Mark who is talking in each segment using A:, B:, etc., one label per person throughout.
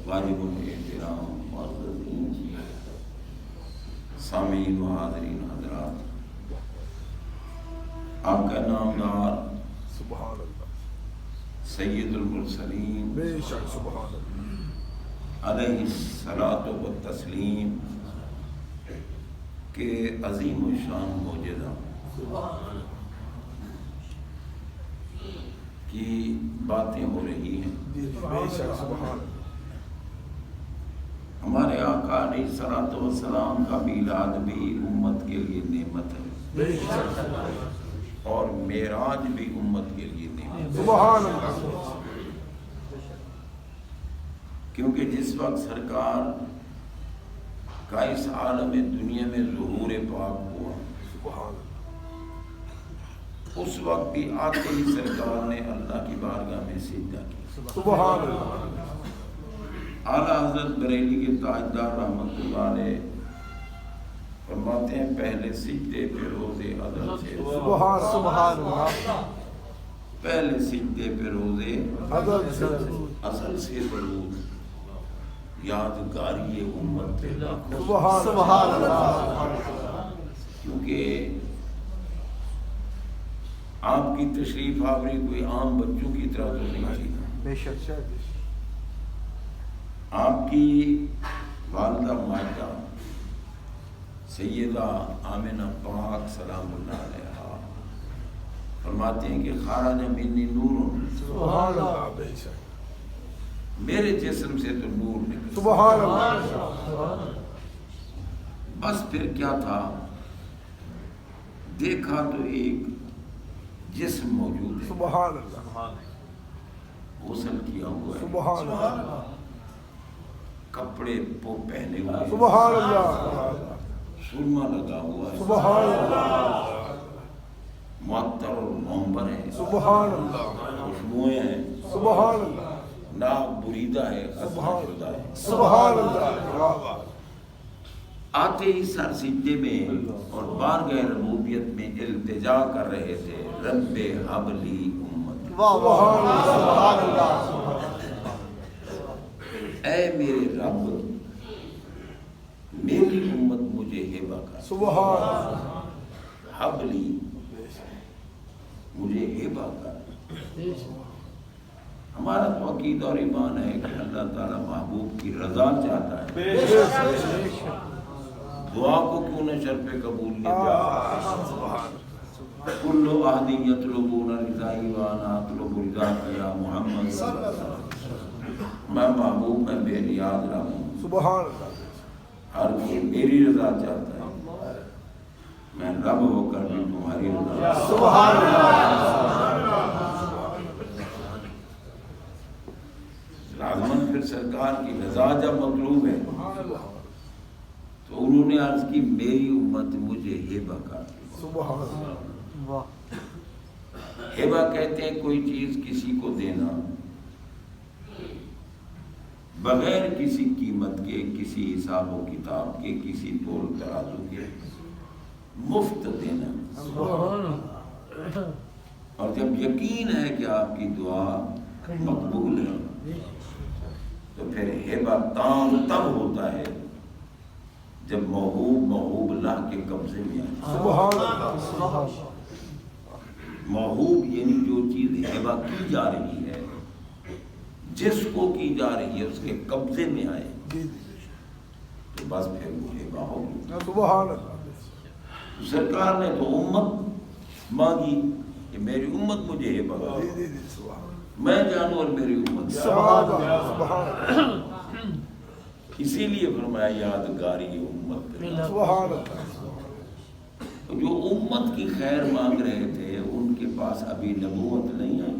A: واجب الاحترام معززین سامعین و حاضرین حضرات، آپ کا نامدار
B: سبحان اللہ
A: سید المرسلین
B: بے شک سبحان اللہ
A: علیہ الصلاۃ والتسلیم کے عظیم الشان معجزہ کی باتیں ہو رہی ہیں۔
B: بے شک سبحان اللہ
A: ہمارے آقا علیہ الصلاۃ والسلام کا میلاد بھی امت کے لیے نعمت ہے،
B: بے شک
A: اور معراج بھی امت کے لیے نعمت ہے،
B: سبحان اللہ
A: کیونکہ جس وقت سرکار کا اس عالم دنیا میں ظہور پاک ہوا،
B: سبحان اللہ
A: اس وقت بھی آتے ہی سرکار نے اللہ کی بارگاہ میں سجدہ کیا۔
B: سبحان اللہ
A: اعلیٰ حضرت بریلی کے تاجدار رحمۃ اللہ علیہ فرماتے ہیں پہلے سجدے پہ روزے ازل سے،
B: سبحان اللہ
A: پہلے سجدے پہ روزے ازل سے درود یادگاری امت پہ لاکھوں،
B: سبحان اللہ
A: کیونکہ آپ کی تشریف آوری کوئی عام بچوں کی طرح تو نہیں تھی۔
B: بے شک
A: آپ کی والدہ ماجدہ سیدہ آمنہ پاک سلام اللہ علیہا فرماتے ہیں کہ خارج منی نور،
B: سبحان اللہ بے شک
A: میرے جسم سے تو نور نکلا،
B: سبحان اللہ
A: بس پھر کیا تھا، دیکھا تو ایک جسم موجود ہے،
B: سبحان اللہ
A: غسل کیا ہوا ہے،
B: سبحان اللہ
A: کپڑے پہنے ہوئے ہیں،
B: سبحان اللہ
A: سرما لگا ہوا ہے،
B: سبحان اللہ
A: معطر اور منبر ہے،
B: سبحان اللہ
A: خوشبوئیں ہیں،
B: سبحان اللہ
A: ناک بریدہ ہے، ختم شدہ ہے۔
B: سبحان اللہ
A: آتے ہی سر سجدے میں اور بارگاہ ربوبیت میں التجا کر رہے تھے، رب حبلی امت،
B: سبحان اللہ
A: اے میرے رب میری امت مجھے ہبہ کر،
B: سبحان اللہ
A: حبلی مجھے ہبہ کر۔ ہمارا تو عقیدہ اور ایمان ہے کہ اللہ تعالیٰ محبوب کی رضا چاہتا ہے، دعا کو کیوں نہ شرف قبولیت جائے۔ کل احد یطلبون رضائی وانا اطلب رضاک یا محمد صلی اللہ علیہ وسلم، میں محبوب میں بے نیاز رہوں،
B: سبحان اللہ
A: ہر کوئی میری رضا چاہتا ہے، میں رب ہو کر بھی تمہاری رضا۔
B: سبحان اللہ
A: لازماً پھر سرکار کی رضا جب مطلوب ہے تو انہوں نے عرض کی میری امت مجھے ہبہ کر۔
B: سبحان اللہ
A: ہبہ کہتے ہیں کوئی چیز کسی کو دینا بغیر کسی قیمت کے، کسی حساب و کتاب کے، کسی تول ترازو کے، مفت دینا، اور جب یقین ہے کہ آپ کی دعا مقبول ہے تو پھر ہبہ تام تب ہوتا ہے جب محبوب اللہ کے قبضے میں آئے۔
B: سبحان اللہ
A: محبوب یعنی جو چیز ہبہ کی جا رہی ہے، جس کو کی جا رہی ہے، اس کے قبضے میں آئے تو بس پھر وہ ہبہ ہوگی۔
B: سبحان اللہ
A: سرکار نے تو امت مانگی کہ میری امت مجھے ہبہ کرے، میں جانوں اور میری امت
B: سبحان اللہ
A: اسی لیے فرمایا یادگاری امت پہ۔
B: سبحان اللہ
A: جو امت کی خیر مانگ رہے تھے ان کے پاس ابھی نبوت نہیں آئی،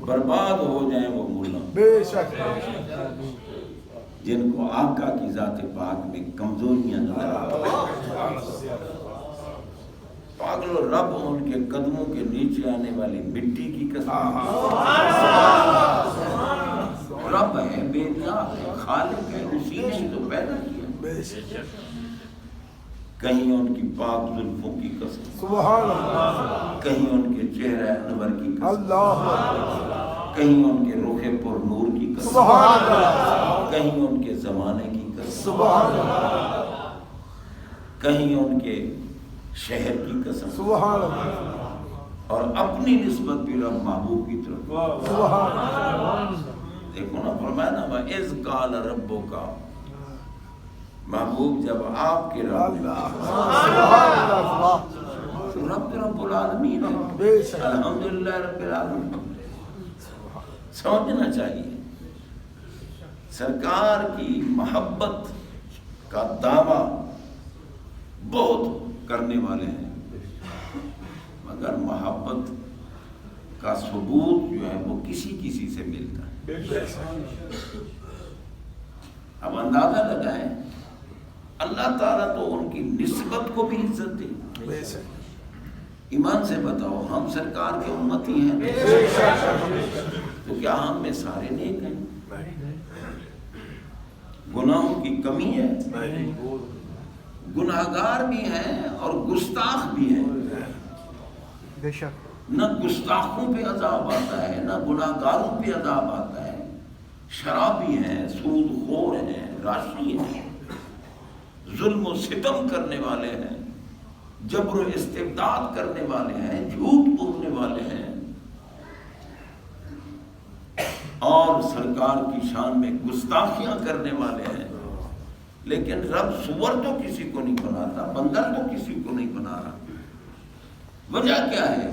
A: برباد ہو جائیں وہ ملا
B: بے شک
A: جن کو آقا کی ذات پاک میں کمزوریاں نظر آتی ہیں۔ پاگل و رب ان کے قدموں کے نیچے آنے والی مٹی کی قسم، رب ہے، بے نیاز ہے، خالق ہے، اسی نے تو پیدا کیا، کہیں ان کی پاک زلفوں کی قسم،
B: سبحان اللہ
A: کہیں ان کے چہرہ انور کی قسم،
B: اللہ
A: کہیں ان کے رخ پر نور کی قسم،
B: سبحان اللہ،
A: کہیں ان کے زمانے کی قسم،
B: سبحان اللہ،
A: کہیں ان کے شہر کی قسم،
B: سبحان اللہ،
A: اور اپنی نسبت بھی رب محبوب کی طرف۔
B: سبحان اللہ،
A: دیکھو نا، فرمایا نا وَإِذْ قَالَ رَبُّكَ، محبوب جب آپ کے رب،
B: سبحان اللہ،
A: تو رب رب العالمین ہے،
B: بے شک،
A: الحمدللہ رب العالمین۔ سمجھنا چاہیے سرکار کی محبت کا دعویٰ بہت کرنے والے ہیں، مگر محبت کا ثبوت جو ہے وہ کسی کسی سے ملتا ہے۔ اب اندازہ لگائیں، اللہ تعالیٰ تو ان کی نسبت کو بھی عزت دے۔
B: بے شک،
A: ایمان سے بتاؤ، ہم سرکار کے امتی ہیں
B: بے شک،
A: تو کیا ہم میں سارے نیک ہیں؟ گناہوں کی کمی ہے، گناہگار بھی ہیں اور گستاخ بھی ہیں۔
B: بے شک،
A: نہ گستاخوں پہ عذاب آتا ہے، نہ گناہگاروں پہ عذاب آتا ہے۔ شرابی ہیں، سود خور ہیں، راشی ہیں، ظلم و ستم کرنے والے ہیں، جبر و استبداد کرنے والے ہیں، جھوٹ بولنے والے ہیں، اور سرکار کی شان میں گستاخیاں کرنے والے ہیں۔ لیکن رب سور تو کسی کو نہیں بناتا، بندر تو کسی کو نہیں بنا رہا۔ وجہ کیا ہے؟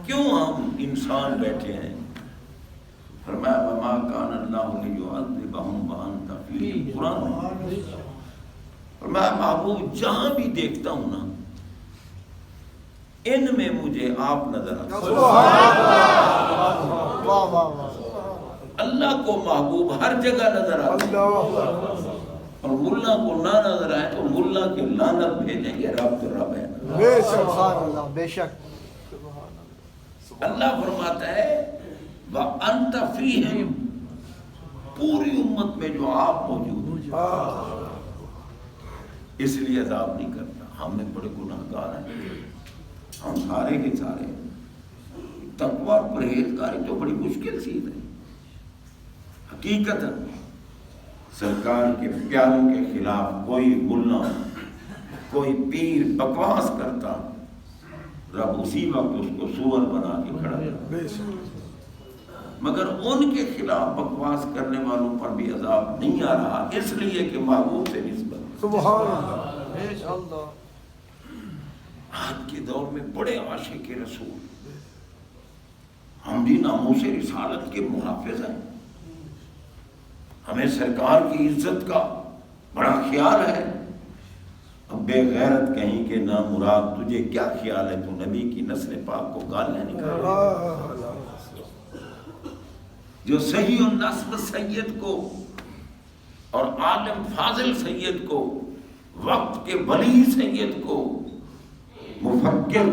A: کیوں ہم انسان بیٹھے ہیں؟ فرمایا وَمَا كَانَ اللَّهُ لِيُعَذِّبَهُمْ وَأَنْتَ فِيهِمْ، قرآن میں فرمایا محبوب جہاں بھی دیکھتا ہوں نا، ان میں مجھے آپ نظر آتے ہیں۔
B: واہ واہ واہ،
A: اللہ کو محبوب ہر جگہ نظر آتے ہیں،
B: اللہ،
A: اور ملا کو نہ نظر آئے تو ملا کے لعنت بھیجیں گے، رب تو رب ہے۔
B: بے شک،
C: سبحان اللہ، بے شک،
A: اللہ فرماتا ہے وَأَنْتَ فِيهِمْ، پوری امت میں جو آپ موجود ہیں، اس لیے عذاب نہیں کرتا۔ ہم میں بڑے گناہگار ہیں، ہم سارے کے سارے۔ تقویٰ اور پرہیزگاری تو بڑی مشکل چیز ہے۔ حقیقت سرکار کے پیاروں کے خلاف کوئی ملا، کوئی پیر بکواس کرتا، رب اسی وقت اس کو سور بنا کے کھڑا کرتا۔
B: بے شک،
A: مگر ان کے خلاف بکواس کرنے والوں پر بھی عذاب نہیں آ رہا، اس لیے کہ محبوب سے نسبت۔
B: سبحان اللہ،
C: اللہ،
A: آج کے دور میں بڑے عاشق رسول، ہم بھی ناموس رسالت کے محافظ ہیں، ہمیں سرکار کی عزت کا بڑا خیال ہے۔ اب بے غیرت کہیں کہ نا مراد تجھے کیا خیال ہے، تو نبی کی نسل پاک کو گالیاں نکالے۔ جو صحیح النسب سید کو اور عالم فاضل سید کو، وقت کے ولی سید کو، مفکر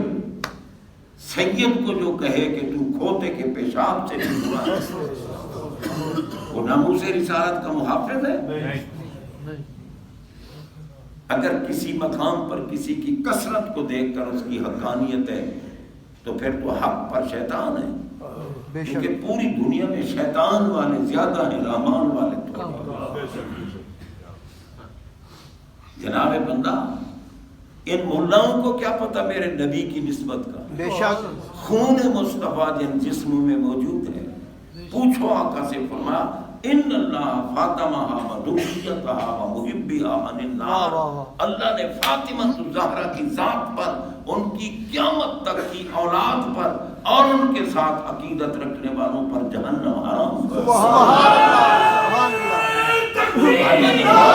A: سید کو جو کہے کہ تو کھوتے کے پیشاب سے بھی برا ہے، وہ ناموس رسالت کا محافظ ہے؟ اگر کسی مقام پر کسی کی کثرت کو دیکھ کر اس کی حقانیت ہے تو پھر تو حق پر شیطان ہے،
C: بے شک،
A: کیونکہ پوری دنیا میں شیطان والے زیادہ ہیں، رحمان والے تو۔ جناب بندہ، ان ملاؤں کو کیا پتہ میرے نبی کی نسبت کا؟
C: بے شک،
A: خون مصطفیٰ جن جسموں میں موجود ہے۔ پوچھو آقا سے، فرمایا ان اللہ فاطمہ وذریتھا ومحبھا عن النار، اللہ نے فاطمہ الزہرا کی ذات پر، ان کی قیامت تک کی اولاد پر اور ان کے ساتھ عقیدت رکھنے والوں پر جہنم حرام کر۔
C: سبحان اللہ،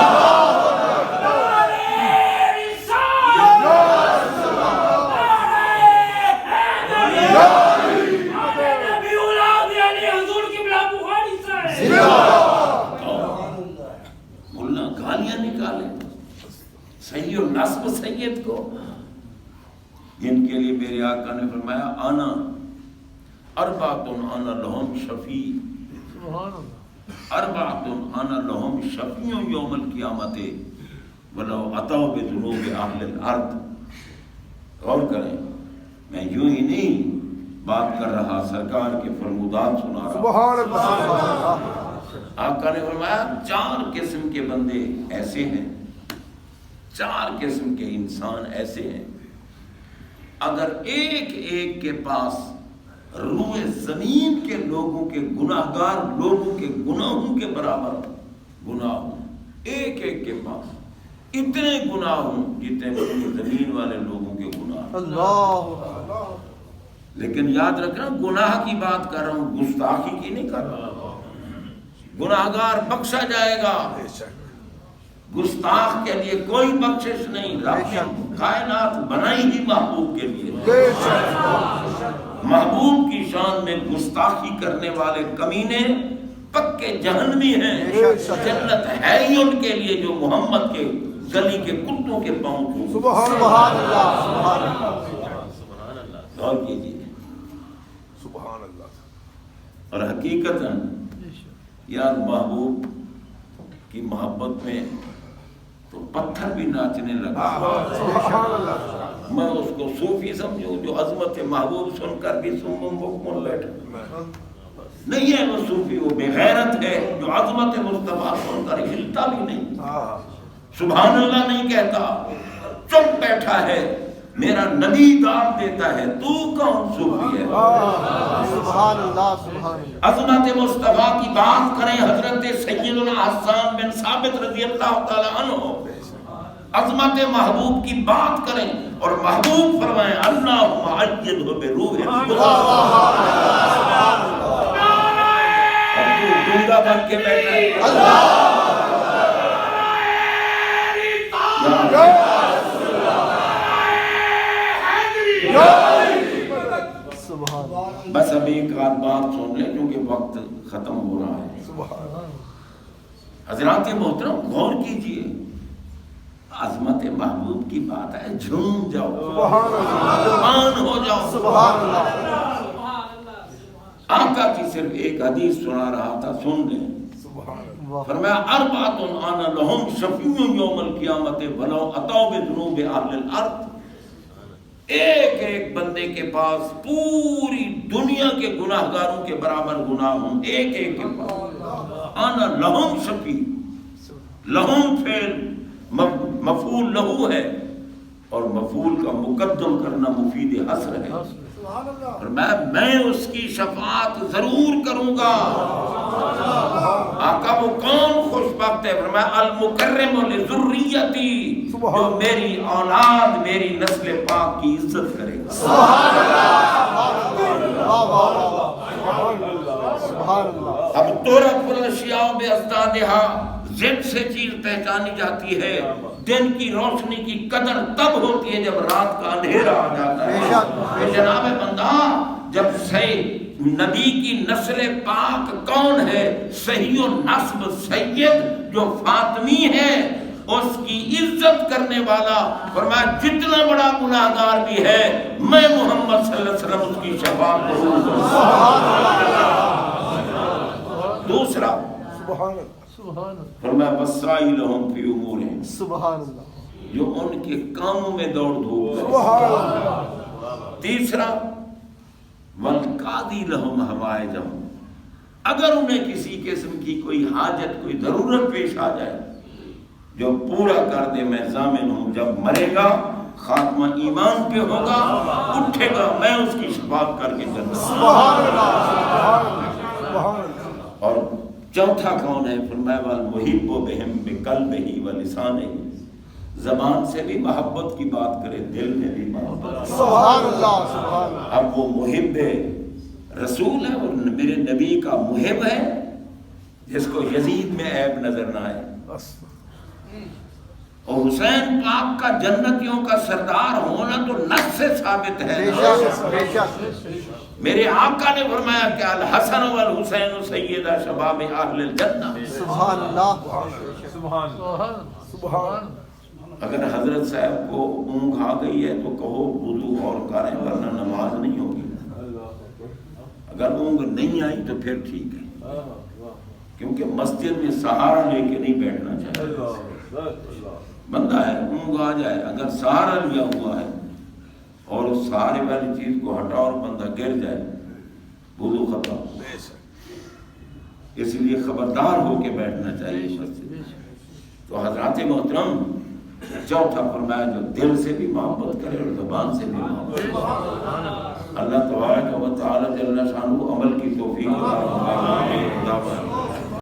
A: ملا گالیاں نکالے صحیح النسب سید کو، جن کے لیے میرے آقا نے فرمایا آنا اربعۃ انا لہم شفیع، اربعۃ انا لہم شفیع یوم القیامت ولو اتوا بذنوب اہل الارض۔ غور کریں، میں یوں ہی نہیں بات کر رہا، سرکار کے فرمودات سنا رہا۔
B: سبحان اللہ
A: آقا نے فرمایا 4 قسم کے بندے ایسے ہیں، 4 قسم کے انسان ایسے ہیں، اگر ایک ایک کے پاس روئے زمین کے لوگوں کے گناہگار لوگوں کے گناہوں کے برابر گناہ ہوں، ایک ایک کے پاس اتنے گناہ ہوں جتنے پوری زمین والے لوگوں کے گناہ۔
C: اللہ
A: لیکن یاد رکھنا گناہ کی بات کر رہا ہوں، گستاخی کی نہیں کر رہا۔ گناہگار بخشا جائے گا، گستاخ کے لیے کوئی بخشش نہیں۔ رب نے کائنات بنائی ہی محبوب کے لیے، محبوب کی شان میں گستاخی کرنے والے کمینے پکے جہنمی ہیں، جنت ہے ہی ان کے لیے جو محمد کے گلی کے کتوں کے پاؤں کو۔
C: سبحان اللہ سبحان اللہ
A: غور کیجیے،
B: سبحان اللہ۔
A: اور حقیقت یار محبوب کی محبت میں تو پتھر بھی ناچنے لگا۔
B: سبحان اللہ۔
A: میں اس کو صوفی سمجھوں جو عظمت محبوب سن کر بھی سمم بکم بیٹھا نہیں ہے، وہ صوفی، وہ بے غیرت ہے جو عظمت مصطفیٰ سن کر ہلتا بھی نہیں، سبحان اللہ نہیں کہتا، چپ بیٹھا ہے۔ میرا نبی دعوت دیتا ہے، تو کون صوفی ہے؟
C: سبحان اللہ سبحان اللہ
A: عظمت مصطفیٰ کی بات کریں، حضرت سیدنا حسان بن ثابت رضی اللہ تعالیٰ عنہ عظمت محبوب کی بات کریں اور محبوب فرمائیں اللہم عجدہ بروح القدس۔ اب تو گنگا بن کے بیٹھا ہے،
C: سبحان
A: بس اب ایک آدھ بات سن لیں کیونکہ وقت ختم ہو رہا ہے۔ حضرات محترم غور کیجئے، عظمت محبوب کی بات ہے، جھوم جاؤ، قربان ہو جاؤ۔
C: سبحان اللہ
A: آقا کی صرف ایک حدیث سنا رہا تھا، سن لیں۔ فرمایا اربعۃ انا لہم شفیع یوم القیامت ولو اتوا بذنوب اہل الارض۔ ایک ایک بندے کے پاس پوری دنیا کے گناہگاروں کے برابر گناہ ہوں، ایک ایک کے پاس۔ انا لہم شفیع، لہم فعل مفعول لہو ہے اور مفعول کا مقدم کرنا مفید حصر ہے۔ اور میں اس کی شفاعت ضرور کروں گا۔ آقا وہ کون خوش بخت ہے؟ فرمایا المکرم لذریتی، جو میری اولاد میری نسل پاک کی عزت کرے گا۔
C: سبحان اللہ
A: اب تورت الاشیاء بازدادہا، زد سے چیز پہچانی جاتی ہے، دن کی روشنی کی قدر تب ہوتی ہے جب رات کا اندھیرا آ جاتا ہے۔ جناب بندہ، جب نبی کی نسل پاک کون ہے؟ صحیح النسب سید جو فاطمی ہے، اس کی عزت کرنے والا۔ فرمایا جتنا بڑا گناہگار بھی ہے میں محمد صلی اللہ علیہ وسلم اس کی شفاعت کروں گا۔ دوسرا فرمایا وسائلہم فی امورہم،
C: سبحان اللہ
A: جو ان کے کاموں میں دوڑ دھوپ کرے۔ تیسرا والقاضی لہم حوائجہم، اگر انہیں کسی قسم کی کوئی حاجت کوئی ضرورت پیش آ جائے جو پورا کر دے، میں ضامن ہوں جب مرے گا خاتمہ ایمان پہ ہوگا، اٹھے گا، میں اس کی شفاعت کر کے جنت۔
C: سبحان اللہ
A: اور چوتھا کون ہے؟ فرمایا والمحب بہم بقلبہ ولسانہ، زبان سے بھی محبت کی بات کرے، دل میں بھی محبت۔
C: سبحان اللہ سبحان اللہ
A: اب وہ محب رسول ہے اور میرے نبی کا محب ہے جس کو یزید میں عیب نظر نہ آئے، اور حسین پاک کا جنتیوں کا سردار ہونا تو نص سے ثابت ہے۔
C: بے شک
A: میرے آقا نے فرمایا کہ الحسن والحسین سیدہ شباب اہل الجنہ۔
C: سبحان اللہ
A: اگر حضرت صاحب کو اونگ آ گئی ہے تو کہو وضو اور کریں ورنہ نماز نہیں ہوگی۔ اگر اونگ نہیں آئی تو پھر ٹھیک ہے، کیونکہ مسجد میں سہارا لے کے نہیں بیٹھنا چاہیے۔ بندہ ہے اونگ آ جائے، اگر سہارا لیا ہوا ہے اور اس سہارے والی چیز کو ہٹا اور بندہ گر جائے وضو ختم.
B: بے شک.
A: اس لیے خبردار ہو کے بیٹھنا چاہیے مسجد. تو حضرات محترم چوتھا فرمایا جو دل سے بھی محبت کرے اور زبان سے بھی محبت کرے. اللہ تبارک و تعالی جل شانہ عمل کی توفیق عطا فرمائے.